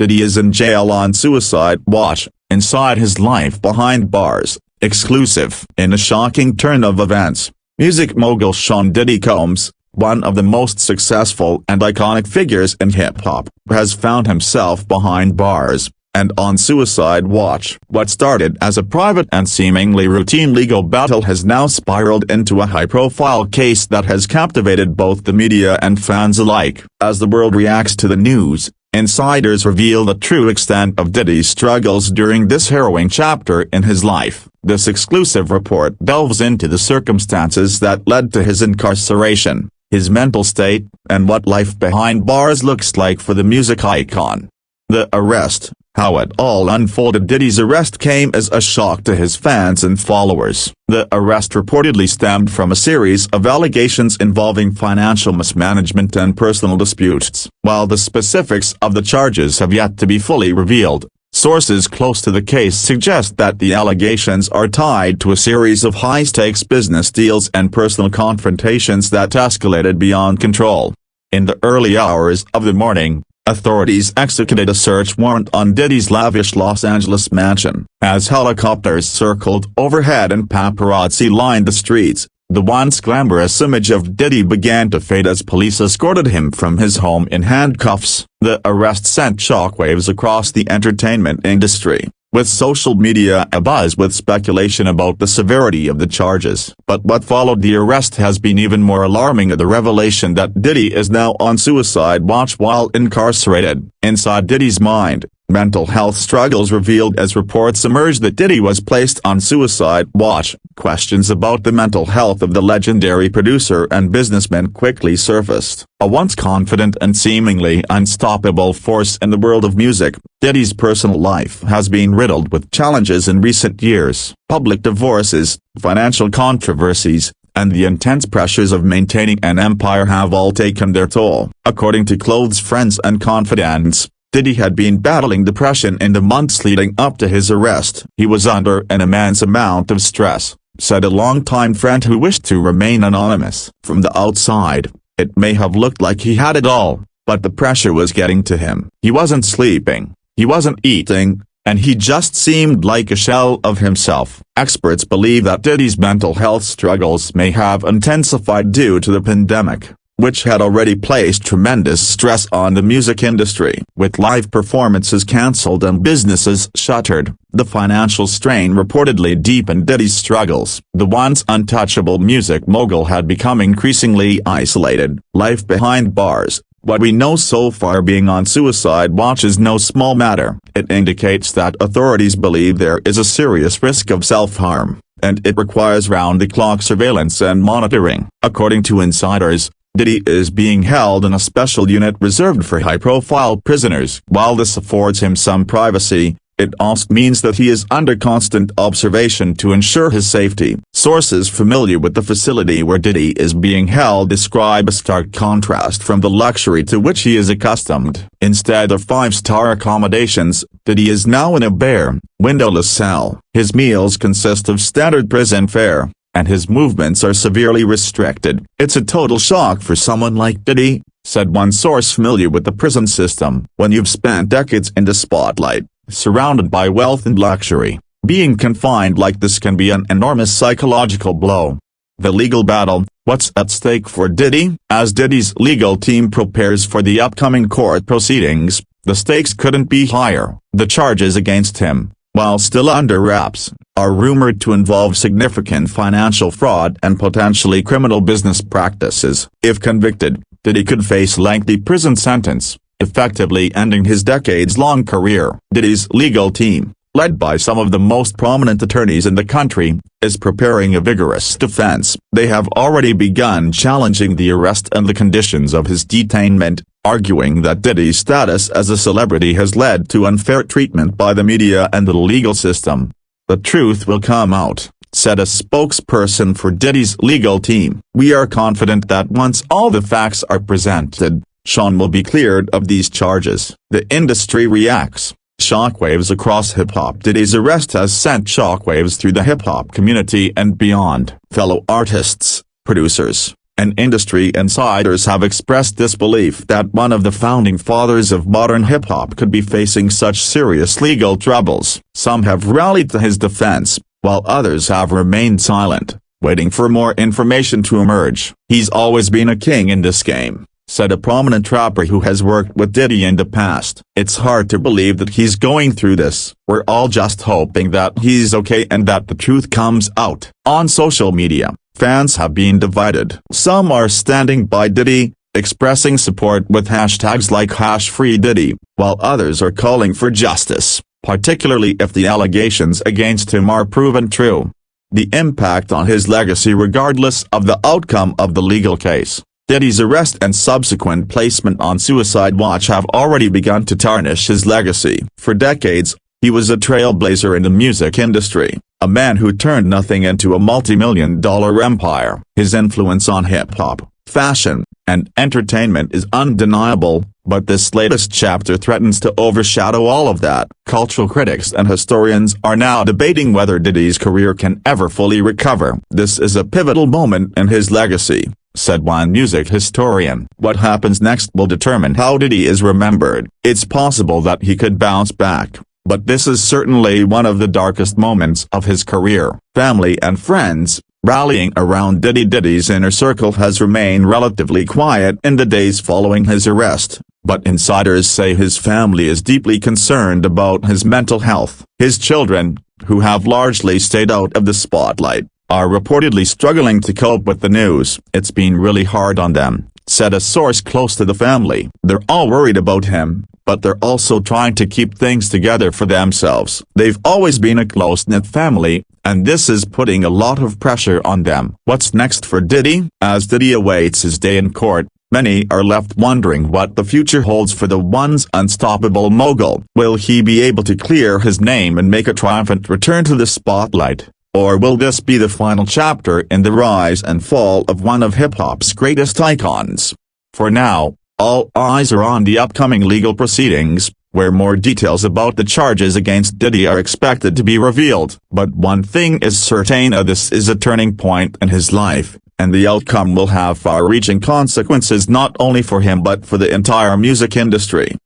Diddy is in jail on suicide watch, inside his life behind bars, exclusive. In a shocking turn of events, music mogul Sean Diddy Combs, one of the most successful and iconic figures in hip-hop, has found himself behind bars and on suicide watch. What started as a private and seemingly routine legal battle has now spiraled into a high-profile case that has captivated both the media and fans alike. As the world reacts to the news, insiders reveal the true extent of Diddy's struggles during this harrowing chapter in his life. This exclusive report delves into the circumstances that led to his incarceration, his mental state, and what life behind bars looks like for the music icon. The arrest. How it all unfolded. Diddy's arrest came as a shock to his fans and followers. The arrest reportedly stemmed from a series of allegations involving financial mismanagement and personal disputes. While the specifics of the charges have yet to be fully revealed, sources close to the case suggest that the allegations are tied to a series of high-stakes business deals and personal confrontations that escalated beyond control. In the early hours of the morning, authorities executed a search warrant on Diddy's lavish Los Angeles mansion. As helicopters circled overhead and paparazzi lined the streets, the once glamorous image of Diddy began to fade as police escorted him from his home in handcuffs. The arrest sent shockwaves across the entertainment industry, with social media abuzz with speculation about the severity of the charges. But what followed the arrest has been even more alarming: the revelation that Diddy is now on suicide watch while incarcerated. Inside Diddy's mind, mental health struggles revealed as reports emerged that Diddy was placed on suicide watch. Questions about the mental health of the legendary producer and businessman quickly surfaced. A once confident and seemingly unstoppable force in the world of music, Diddy's personal life has been riddled with challenges in recent years. Public divorces, financial controversies, and the intense pressures of maintaining an empire have all taken their toll. According to close friends and confidants, Diddy had been battling depression in the months leading up to his arrest. He was under an immense amount of stress, said a longtime friend who wished to remain anonymous. From the outside, it may have looked like he had it all, but the pressure was getting to him. He wasn't sleeping, he wasn't eating, and he just seemed like a shell of himself. Experts believe that Diddy's mental health struggles may have intensified due to the pandemic, which had already placed tremendous stress on the music industry. With live performances cancelled and businesses shuttered, the financial strain reportedly deepened Diddy's struggles. The once untouchable music mogul had become increasingly isolated. Life behind bars. What we know so far, being on suicide watch, is no small matter. It indicates that authorities believe there is a serious risk of self-harm, and it requires round-the-clock surveillance and monitoring. According to insiders, Diddy is being held in a special unit reserved for high-profile prisoners. While this affords him some privacy, it also means that he is under constant observation to ensure his safety. Sources familiar with the facility where Diddy is being held describe a stark contrast from the luxury to which he is accustomed. Instead of five-star accommodations, Diddy is now in a bare, windowless cell. His meals consist of standard prison fare, and his movements are severely restricted. "It's a total shock for someone like Diddy," said one source familiar with the prison system. "When you've spent decades in the spotlight, surrounded by wealth and luxury, being confined like this can be an enormous psychological blow." The legal battle. What's at stake for Diddy? As Diddy's legal team prepares for the upcoming court proceedings, the stakes couldn't be higher. The charges against him, while still under wraps, are rumored to involve significant financial fraud and potentially criminal business practices. If convicted, Diddy could face a lengthy prison sentence, effectively ending his decades-long career. Diddy's legal team, led by some of the most prominent attorneys in the country, is preparing a vigorous defense. They have already begun challenging the arrest and the conditions of his detainment, arguing that Diddy's status as a celebrity has led to unfair treatment by the media and the legal system. "The truth will come out," said a spokesperson for Diddy's legal team. "We are confident that once all the facts are presented, Sean will be cleared of these charges." The industry reacts. Shockwaves across hip-hop. Diddy's arrest has sent shockwaves through the hip-hop community and beyond. Fellow artists, producers, and industry insiders have expressed disbelief that one of the founding fathers of modern hip-hop could be facing such serious legal troubles. Some have rallied to his defense, while others have remained silent, waiting for more information to emerge. "He's always been a king in this game," said a prominent rapper who has worked with Diddy in the past. "It's hard to believe that he's going through this. We're all just hoping that he's okay and that the truth comes out." On social media, fans have been divided. Some are standing by Diddy, expressing support with hashtags like #FreeDiddy, while others are calling for justice, particularly if the allegations against him are proven true. The impact on his legacy regardless of the outcome of the legal case. Diddy's arrest and subsequent placement on suicide watch have already begun to tarnish his legacy. For decades, he was a trailblazer in the music industry, a man who turned nothing into a multi-million-dollar empire. His influence on hip-hop, fashion, and entertainment is undeniable, but this latest chapter threatens to overshadow all of that. Cultural critics and historians are now debating whether Diddy's career can ever fully recover. "This is a pivotal moment in his legacy," said one music historian. "What happens next will determine how Diddy is remembered. It's possible that he could bounce back, but this is certainly one of the darkest moments of his career." Family and friends, rallying around Diddy's inner circle has remained relatively quiet in the days following his arrest, but insiders say his family is deeply concerned about his mental health. His children, who have largely stayed out of the spotlight, are reportedly struggling to cope with the news. "It's been really hard on them," said a source close to the family. "They're all worried about him, but they're also trying to keep things together for themselves. They've always been a close-knit family, and this is putting a lot of pressure on them." What's next for Diddy? As Diddy awaits his day in court, many are left wondering what the future holds for the once unstoppable mogul. Will he be able to clear his name and make a triumphant return to the spotlight? Or will this be the final chapter in the rise and fall of one of hip-hop's greatest icons? For now, all eyes are on the upcoming legal proceedings, where more details about the charges against Diddy are expected to be revealed. But one thing is certain: this is a turning point in his life, and the outcome will have far-reaching consequences not only for him but for the entire music industry.